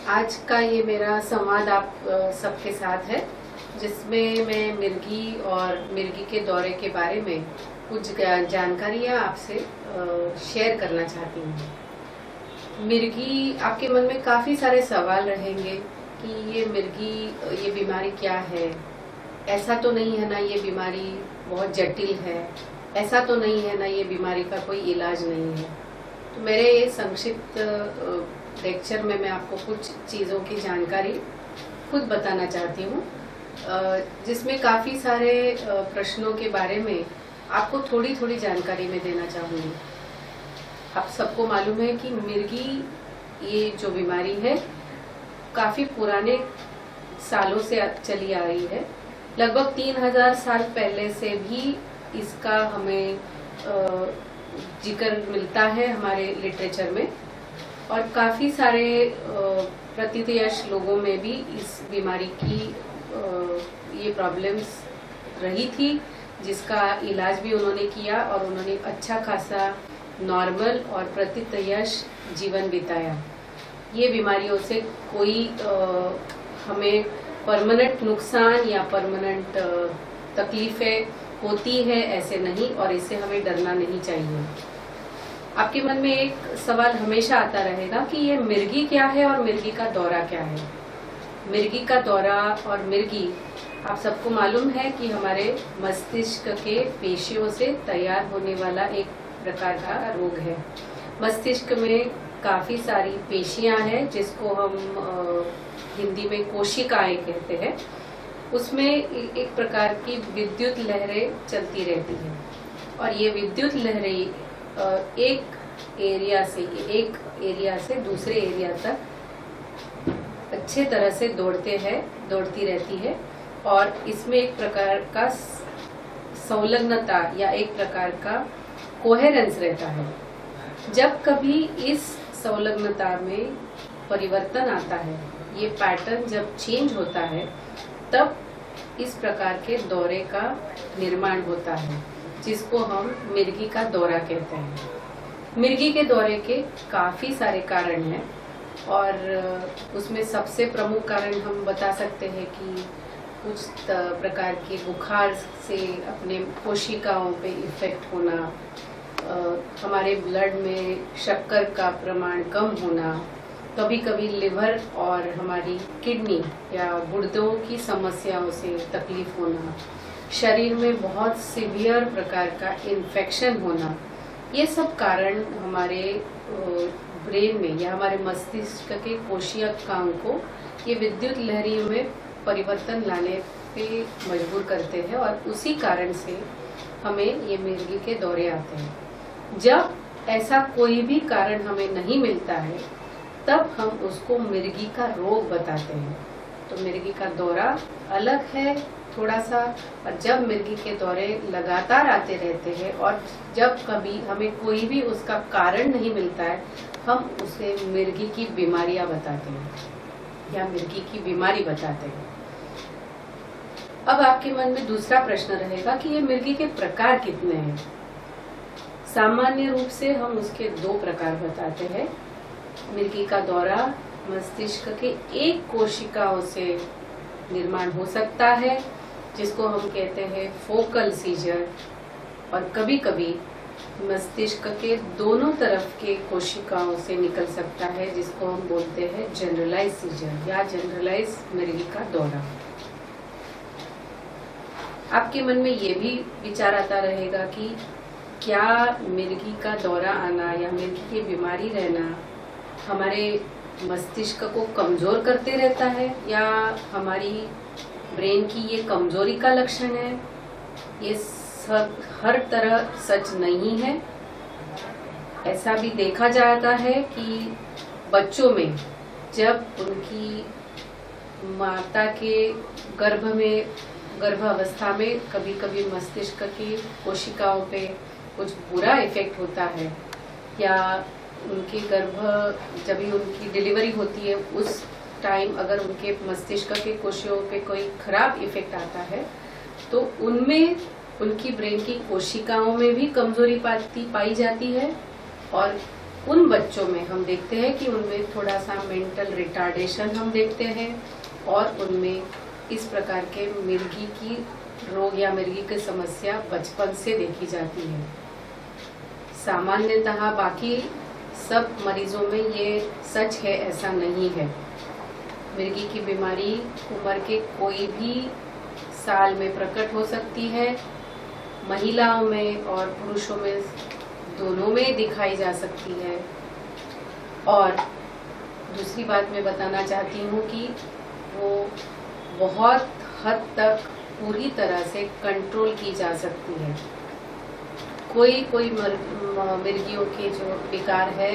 आज का ये मेरा संवाद आप सबके साथ है, जिसमें मैं मिर्गी और मिर्गी के दौरे के बारे में कुछ जानकारियाँ आपसे शेयर करना चाहती हूँ। मिर्गी, आपके मन में काफ़ी सारे सवाल रहेंगे कि ये मिर्गी, ये बीमारी क्या है। ऐसा तो नहीं है ना ये बीमारी बहुत जटिल है, ऐसा तो नहीं है ना ये बीमारी का कोई इलाज नहीं है। तो मेरे ये संक्षिप्त लेक्चर में मैं आपको कुछ चीज़ों की जानकारी खुद बताना चाहती हूँ, जिसमें काफ़ी सारे प्रश्नों के बारे में आपको थोड़ी थोड़ी जानकारी मैं देना चाहूँगी। आप सबको मालूम है कि मिर्गी, ये जो बीमारी है काफ़ी पुराने सालों से चली आ रही है। लगभग 3000 साल पहले से भी इसका हमें जिक्र मिलता है हमारे लिटरेचर में, और काफ़ी सारे प्रत्यक्ष लोगों में भी इस बीमारी की ये प्रॉब्लम्स रही थी, जिसका इलाज भी उन्होंने किया और उन्होंने अच्छा खासा नॉर्मल और प्रत्यक्ष जीवन बिताया। ये बीमारियों से कोई हमें परमानेंट नुकसान या परमानेंट तकलीफें होती है ऐसे नहीं, और इससे हमें डरना नहीं चाहिए। आपके मन में एक सवाल हमेशा आता रहेगा कि ये मिर्गी क्या है और मिर्गी का दौरा क्या है। मिर्गी का दौरा और मिर्गी, आप सबको मालूम है कि हमारे मस्तिष्क के पेशियों से तैयार होने वाला एक प्रकार का रोग है। मस्तिष्क में काफ़ी सारी पेशियां हैं, जिसको हम हिंदी में कोशिकाएं कहते हैं। उसमें एक प्रकार की विद्युत लहरें चलती रहती हैं, और ये विद्युत लहरें एक एरिया से दूसरे एरिया तक अच्छे तरह से दौड़ती रहती है, और इसमें एक प्रकार का संलग्नता या एक प्रकार का कोहेरेंस रहता है। जब कभी इस संलग्नता में परिवर्तन आता है, ये पैटर्न जब चेंज होता है, तब इस प्रकार के दौरे का निर्माण होता है, जिसको हम मिर्गी का दौरा कहते हैं। मिर्गी के दौरे के काफ़ी सारे कारण हैं, और उसमें सबसे प्रमुख कारण हम बता सकते हैं कि कुछ प्रकार के बुखार से अपने कोशिकाओं पे इफेक्ट होना, हमारे ब्लड में शक्कर का प्रमाण कम होना, कभी कभी लिवर और हमारी किडनी या गुर्दों की समस्याओं से तकलीफ होना, शरीर में बहुत सीवियर प्रकार का इन्फेक्शन होना। ये सब कारण हमारे ब्रेन में या हमारे मस्तिष्क के कोशिकाओं को ये विद्युत लहरियों में परिवर्तन लाने पे मजबूर करते हैं, और उसी कारण से हमें ये मिर्गी के दौरे आते हैं। जब ऐसा कोई भी कारण हमें नहीं मिलता है, तब हम उसको मिर्गी का रोग बताते हैं। तो मिर्गी का दौरा अलग है थोड़ा सा, और जब मिर्गी के दौरे लगातार आते रहते हैं और जब कभी हमें कोई भी उसका कारण नहीं मिलता है, हम उसे मिर्गी की बीमारियां बताते हैं या मिर्गी की बीमारी बताते हैं। अब आपके मन में दूसरा प्रश्न रहेगा कि ये मिर्गी के प्रकार कितने हैं। सामान्य रूप से हम उसके 2 प्रकार बताते हैं। मिर्गी का दौरा मस्तिष्क के एक कोशिकाओं से निर्माण हो सकता है, जिसको हम कहते हैं फोकल सीजर, और कभी कभी मस्तिष्क के दोनों तरफ के कोशिकाओं से निकल सकता है, जिसको हम बोलते हैं जनरलाइज सीजर या जनरलाइज मिर्गी का दौरा। आपके मन में ये भी विचार आता रहेगा कि क्या मिर्गी का दौरा आना या मिर्गी की बीमारी रहना हमारे मस्तिष्क को कमजोर करते रहता है, या हमारी ब्रेन की ये कमजोरी का लक्षण है। ये सब हर तरह सच नहीं है। ऐसा भी देखा जाता है कि बच्चों में जब उनकी माता के गर्भावस्था में कभी कभी मस्तिष्क की कोशिकाओं पे कुछ बुरा इफेक्ट होता है, या उनकी जब भी उनकी डिलीवरी होती है उस टाइम अगर उनके मस्तिष्क के कोशिकाओं पे कोई खराब इफेक्ट आता है, तो उनमें उनकी ब्रेन की कोशिकाओं में भी कमजोरी पाई जाती है, और उन बच्चों में हम देखते हैं कि उनमें थोड़ा सा मेंटल रिटार्डेशन हम देखते हैं और उनमें इस प्रकार के मिर्गी की रोग या मिर्गी की समस्या बचपन से देखी जाती है। सामान्यतः बाकी सब मरीजों में ये सच है, ऐसा नहीं है। मिर्गी की बीमारी उम्र के कोई भी साल में प्रकट हो सकती है। महिलाओं में और पुरुषों में दोनों में दिखाई जा सकती है। और दूसरी बात मैं बताना चाहती हूँ कि वो बहुत हद तक पूरी तरह से कंट्रोल की जा सकती है। कोई मिर्गियों के जो विकार है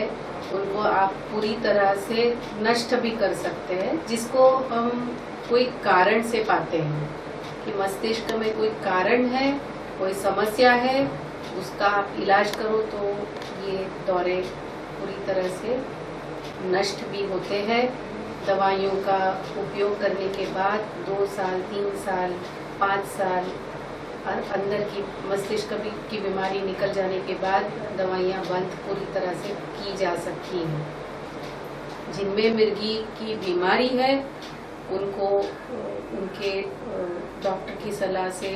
उनको आप पूरी तरह से नष्ट भी कर सकते हैं, जिसको हम कोई कारण से पाते हैं कि मस्तिष्क में कोई कारण है, कोई समस्या है, उसका आप इलाज करो तो ये दौरे पूरी तरह से नष्ट भी होते हैं। दवाइयों का उपयोग करने के बाद 2 साल, 3 साल, 5 साल और अंदर की मस्तिष्क की बीमारी निकल जाने के बाद दवाइयाँ बंद पूरी तरह से की जा सकती हैं। जिनमें मिर्गी की बीमारी है उनको उनके डॉक्टर की सलाह से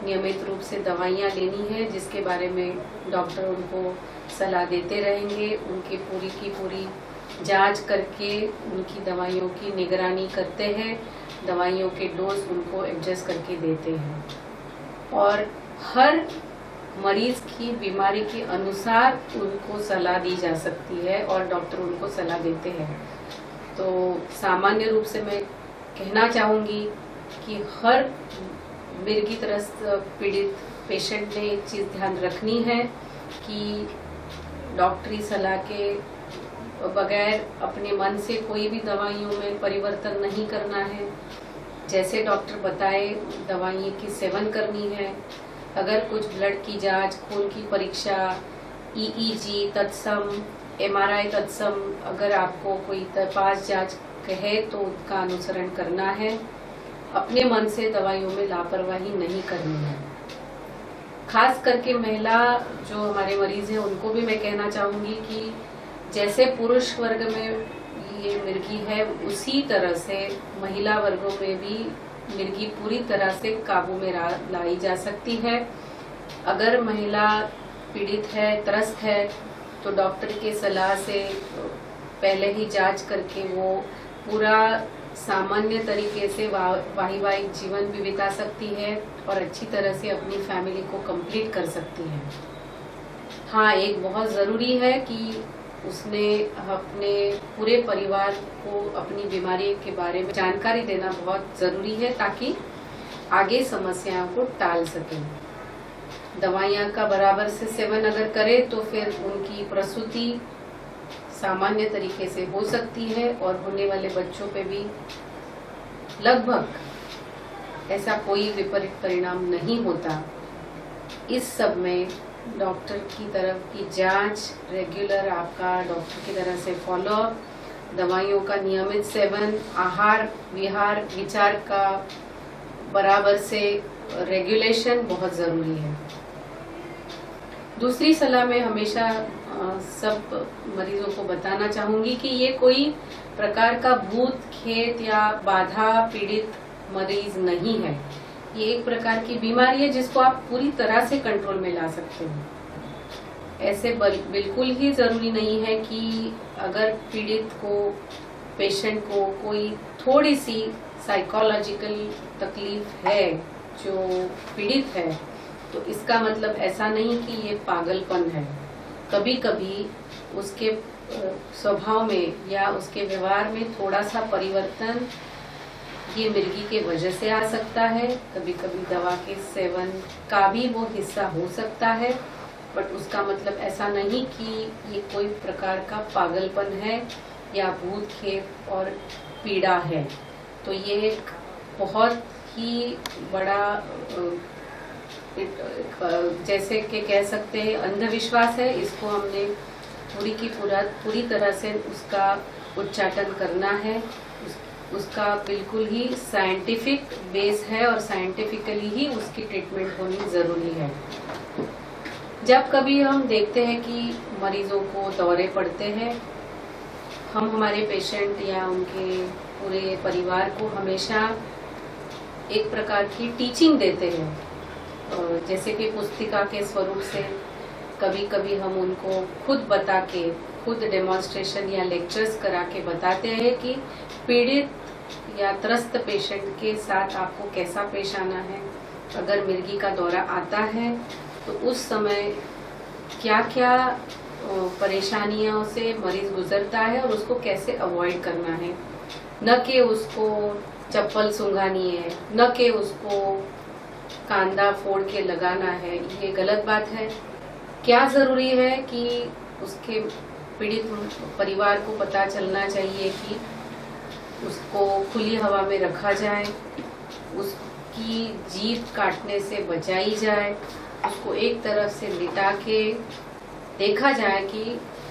नियमित रूप से दवाइयाँ लेनी है, जिसके बारे में डॉक्टर उनको सलाह देते रहेंगे। उनकी पूरी जांच करके उनकी दवाइयों की निगरानी करते हैं, दवाइयों के डोज उनको एडजस्ट करके देते हैं और हर मरीज की बीमारी के अनुसार उनको सलाह दी जा सकती है और डॉक्टर उनको सलाह देते हैं। तो सामान्य रूप से मैं कहना चाहूँगी कि हर मिर्गी त्रस्त पीड़ित पेशेंट ने एक चीज़ ध्यान रखनी है कि डॉक्टरी सलाह के बगैर अपने मन से कोई भी दवाइयों में परिवर्तन नहीं करना है। जैसे डॉक्टर बताए दवाइयों की सेवन करनी है। अगर कुछ ब्लड की जांच, खून की परीक्षा, EEG तत्सम, MRI तत्सम अगर आपको कोई तपास जांच कहे तो उसका अनुसरण करना है। अपने मन से दवाइयों में लापरवाही नहीं करनी है। खास करके महिला जो हमारे मरीज हैं उनको भी मैं कहना चाहूँगी कि जैसे पुरुष वर्ग में ये मिर्गी है उसी तरह से महिला वर्गों में भी मिर्गी पूरी तरह से काबू में लाई जा सकती है। अगर महिला पीड़ित है, त्रस्त है तो डॉक्टर के सलाह से पहले ही जांच करके वो पूरा सामान्य तरीके से वैवाहिक जीवन भी बिता सकती है और अच्छी तरह से अपनी फैमिली को कंप्लीट कर सकती है। हाँ, एक बहुत ज़रूरी है कि उसने अपने पूरे परिवार को अपनी बीमारी के बारे में जानकारी देना बहुत ज़रूरी है ताकि आगे समस्याओं को टाल सकें। दवाइयाँ का बराबर से सेवन अगर करे तो फिर उनकी प्रसूति सामान्य तरीके से हो सकती है और होने वाले बच्चों पे भी लगभग ऐसा कोई विपरीत परिणाम नहीं होता। इस सब में डॉक्टर की तरफ की जांच, रेगुलर आपका डॉक्टर की तरह से फॉलोअप, दवाइयों का नियमित सेवन, आहार विहार विचार का बराबर से रेगुलेशन बहुत ज़रूरी है। दूसरी सलाह मैं हमेशा सब मरीजों को बताना चाहूँगी कि ये कोई प्रकार का भूत खेत या बाधा पीड़ित मरीज नहीं है। ये एक प्रकार की बीमारी है जिसको आप पूरी तरह से कंट्रोल में ला सकते हो। ऐसे बिल्कुल ही ज़रूरी नहीं है कि अगर पीड़ित को, पेशेंट को कोई थोड़ी सी साइकोलॉजिकल तकलीफ है जो पीड़ित है तो इसका मतलब ऐसा नहीं कि ये पागलपन है। कभी कभी उसके स्वभाव में या उसके व्यवहार में थोड़ा सा परिवर्तन ये मिर्गी के वजह से आ सकता है। कभी कभी दवा के सेवन का भी वो हिस्सा हो सकता है, बट उसका मतलब ऐसा नहीं कि ये कोई प्रकार का पागलपन है या भूत खेत और पीड़ा है। तो ये एक बहुत ही बड़ा जैसे कि कह सकते हैं अंधविश्वास है। इसको हमने पूरी तरह से उसका उच्चाटन करना है। उसका बिल्कुल ही साइंटिफिक बेस है और साइंटिफिकली ही उसकी ट्रीटमेंट होनी ज़रूरी है। जब कभी हम देखते हैं कि मरीजों को दौरे पड़ते हैं, हम हमारे पेशेंट या उनके पूरे परिवार को हमेशा एक प्रकार की टीचिंग देते हैं, जैसे कि पुस्तिका के स्वरूप से। कभी कभी हम उनको खुद बता के, खुद डेमोन्स्ट्रेशन या लेक्चर्स करा के बताते हैं कि पीड़ित या त्रस्त पेशेंट के साथ आपको कैसा पेश आना है। अगर मिर्गी का दौरा आता है तो उस समय क्या क्या परेशानियों से मरीज गुजरता है और उसको कैसे अवॉइड करना है। न कि उसको चप्पल सूंघानी है, न कि उसको कांदा फोड़ के लगाना है, ये गलत बात है। क्या जरूरी है कि उसके पीड़ित परिवार को पता चलना चाहिए कि उसको खुली हवा में रखा जाए, उसकी जीभ काटने से बचाई जाए, उसको एक तरफ से लिटा के देखा जाए कि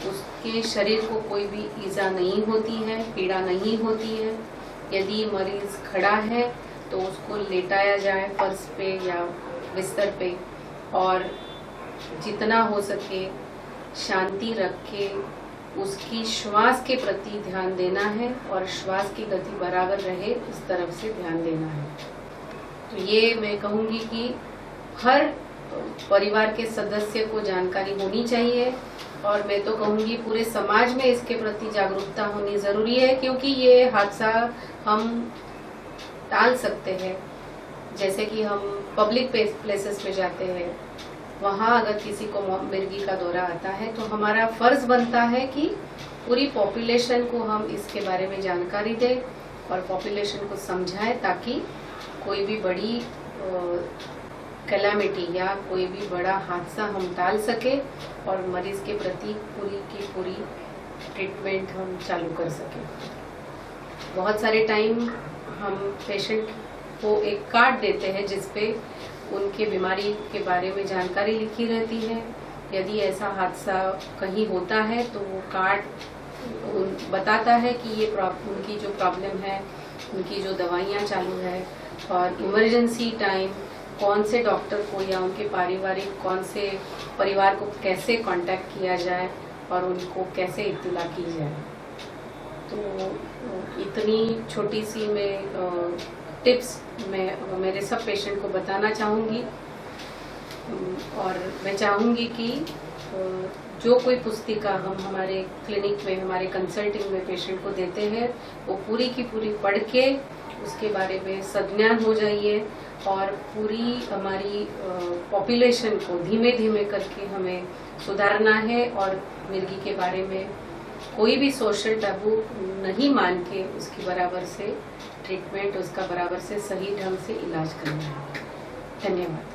उसके शरीर को कोई भी ईजा नहीं होती है, पीड़ा नहीं होती है। यदि मरीज खड़ा है तो उसको लेटाया जाए फर्श पे या बिस्तर पे, और जितना हो सके शांति रख के उसकी श्वास के प्रति ध्यान देना है और श्वास की गति बराबर रहे इस तरफ से ध्यान देना है। तो ये मैं कहूँगी कि हर परिवार के सदस्य को जानकारी होनी चाहिए, और मैं तो कहूँगी पूरे समाज में इसके प्रति जागरूकता होनी जरूरी है, क्योंकि ये हादसा हम टाल सकते हैं। जैसे कि हम पब्लिक प्लेसेस पे जाते हैं, वहाँ अगर किसी को मिर्गी का दौरा आता है तो हमारा फर्ज बनता है कि पूरी पॉपुलेशन को हम इसके बारे में जानकारी दें और पॉपुलेशन को समझाएं, ताकि कोई भी बड़ी कैलामिटी या कोई भी बड़ा हादसा हम टाल सके और मरीज के प्रति पूरी की पूरी ट्रीटमेंट हम चालू कर सकें। बहुत सारे टाइम हम पेशेंट को एक कार्ड देते हैं जिसपे उनके बीमारी के बारे में जानकारी लिखी रहती है। यदि ऐसा हादसा कहीं होता है तो वो कार्ड बताता है कि ये उनकी जो प्रॉब्लम है, उनकी जो दवाइयाँ चालू है, और इमरजेंसी टाइम कौन से डॉक्टर को या उनके पारिवारिक कौन से परिवार को कैसे कांटेक्ट किया जाए और उनको कैसे इत्तला की जाए। तो इतनी छोटी सी मैं टिप्स मैं मेरे सब पेशेंट को बताना चाहूँगी, और मैं चाहूँगी कि जो कोई पुस्तिका हम हमारे क्लिनिक में, हमारे कंसल्टिंग में पेशेंट को देते हैं, वो पूरी की पूरी पढ़ के उसके बारे में सज्ञान हो जाइए, और पूरी हमारी पॉपुलेशन को धीमे धीमे करके हमें सुधारना है, और मिर्गी के बारे में कोई भी सोशल टैबू नहीं मान के उसकी बराबर से ट्रीटमेंट, उसका बराबर से सही ढंग से इलाज करना है। धन्यवाद।